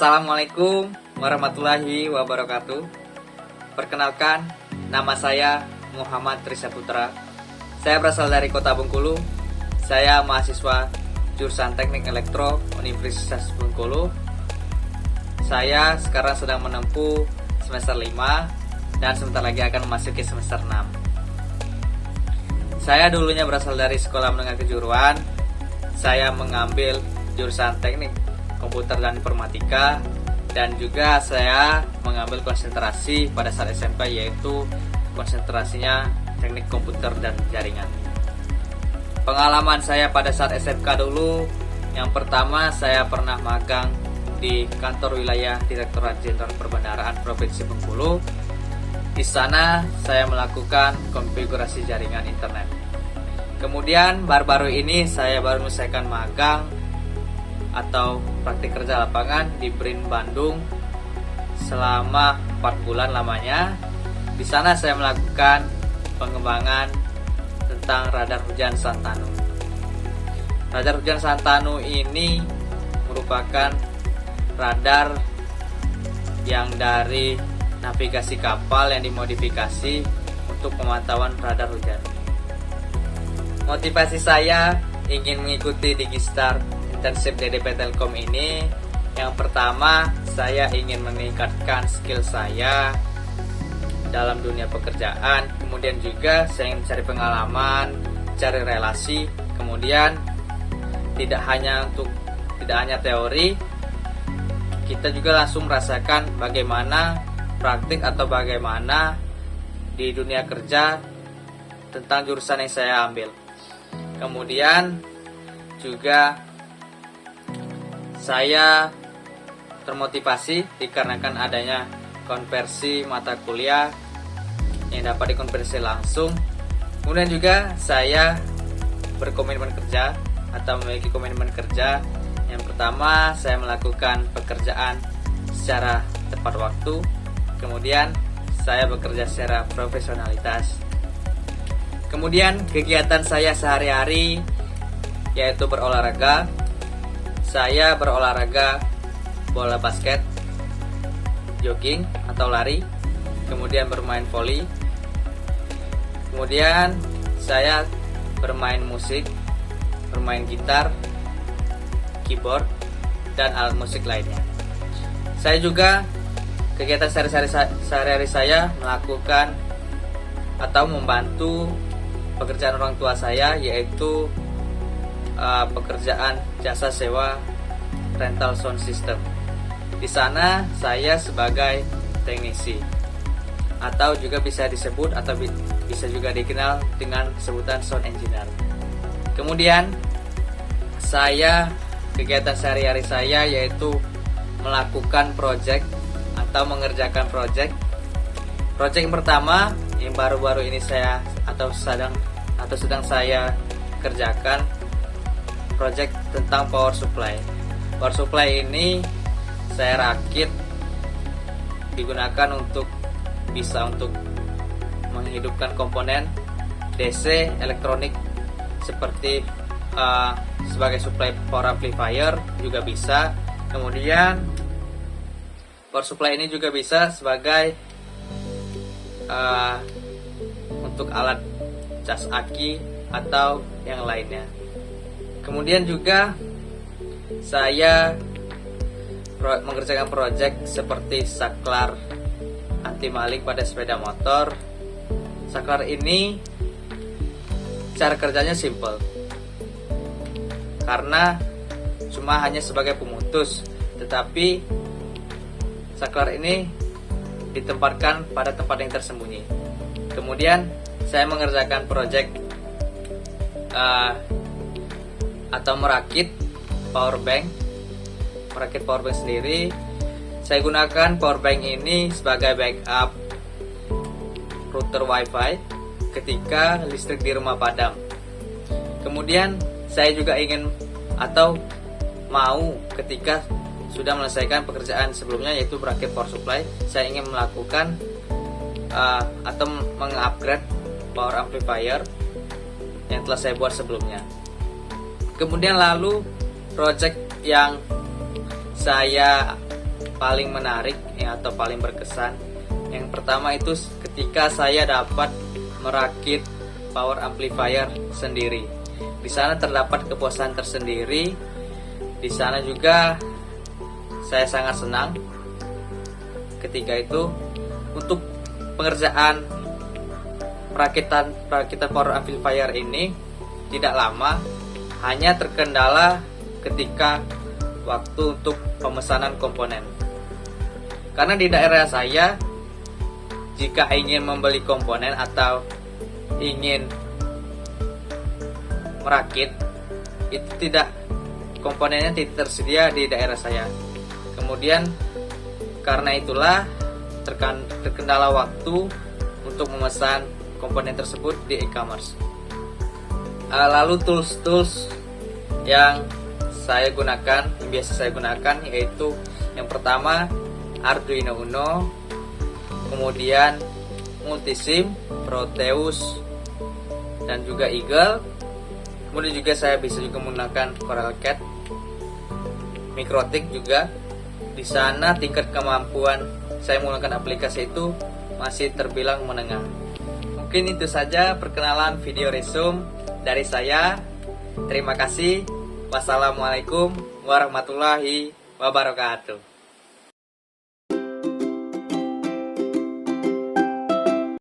Assalamualaikum warahmatullahi wabarakatuh. Perkenalkan, nama saya Muhammad Trisha Putra. Saya berasal dari Kota Bengkulu. Saya mahasiswa jurusan Teknik Elektro Universitas Bengkulu. Saya sekarang sedang menempuh semester 5 dan sebentar lagi akan memasuki semester 6. Saya dulunya berasal dari sekolah menengah kejuruan. Saya mengambil jurusan Teknik Komputer dan Informatika, dan juga saya mengambil konsentrasi pada saat SMP, yaitu konsentrasinya Teknik Komputer dan Jaringan. Pengalaman saya pada saat SMK dulu, yang pertama saya pernah magang di kantor wilayah Direktorat Jenderal Perbendaharaan Provinsi Bengkulu. Di sana saya melakukan konfigurasi jaringan internet. Kemudian baru-baru ini saya baru menyelesaikan magang atau praktik kerja lapangan di BRIN Bandung selama 4 bulan lamanya. Di sana saya melakukan pengembangan tentang radar hujan Santanu. Radar hujan Santanu ini merupakan radar yang dari navigasi kapal yang dimodifikasi untuk pemantauan radar hujan. Motivasi saya ingin mengikuti Digistar internship DDP Telkom ini, yang pertama saya ingin meningkatkan skill saya dalam dunia pekerjaan, kemudian juga saya ingin cari pengalaman, cari relasi, kemudian tidak hanya teori, kita juga langsung merasakan bagaimana praktik atau bagaimana di dunia kerja tentang jurusan yang saya ambil. Kemudian juga saya termotivasi dikarenakan adanya konversi mata kuliah yang dapat dikonversi langsung. Kemudian juga saya berkomitmen kerja atau memiliki komitmen kerja. Yang pertama, saya melakukan pekerjaan secara tepat waktu. Kemudian saya bekerja secara profesionalitas. Kemudian kegiatan saya sehari-hari yaitu berolahraga. Saya berolahraga bola basket, jogging atau lari, kemudian bermain volley. Kemudian saya bermain musik, bermain gitar, keyboard, dan alat musik lainnya. Saya juga kegiatan sehari-hari saya melakukan atau membantu pekerjaan orang tua saya, yaitu pekerjaan jasa sewa rental sound system. Di sana saya sebagai teknisi, atau juga bisa disebut atau bisa juga dikenal dengan sebutan sound engineer. Kemudian kegiatan sehari-hari saya yaitu melakukan project atau mengerjakan project. Project yang pertama yang baru-baru ini saya sedang saya kerjakan, project tentang power supply. Power supply ini saya rakit digunakan untuk menghidupkan komponen DC elektronik seperti sebagai supply power amplifier juga bisa. Kemudian power supply ini juga bisa sebagai untuk alat cas aki atau yang lainnya. Kemudian juga saya mengerjakan proyek seperti saklar anti maling pada sepeda motor. Saklar ini cara kerjanya simple, karena cuma hanya sebagai pemutus, tetapi saklar ini ditempatkan pada tempat yang tersembunyi. Kemudian saya mengerjakan proyek atau merakit power bank sendiri. Saya gunakan power bank ini sebagai backup router wifi ketika listrik di rumah padam. Kemudian saya juga ingin atau mau ketika sudah menyelesaikan pekerjaan sebelumnya, yaitu merakit power supply, saya ingin melakukan atau mengupgrade power amplifier yang telah saya buat sebelumnya. Kemudian lalu project yang saya paling menarik ya, atau paling berkesan. Yang pertama itu ketika saya dapat merakit power amplifier sendiri. Di sana terdapat kepuasan tersendiri. Di sana juga saya sangat senang ketika itu. Untuk pengerjaan perakitan power amplifier ini tidak lama, hanya terkendala ketika waktu untuk pemesanan komponen. Karena di daerah saya, jika ingin membeli komponen atau ingin merakit, itu komponennya tidak tersedia di daerah saya. Kemudian karena itulah terkendala waktu untuk memesan komponen tersebut di e-commerce. Lalu tools yang biasa saya gunakan yaitu yang pertama Arduino Uno, kemudian Multisim, Proteus, dan juga Eagle. Kemudian juga saya bisa juga menggunakan CorelCAD, Mikrotik juga. Di sana tingkat kemampuan saya menggunakan aplikasi itu masih terbilang menengah. Mungkin itu saja perkenalan video resume dari saya. Terima kasih. Wassalamualaikum warahmatullahi wabarakatuh.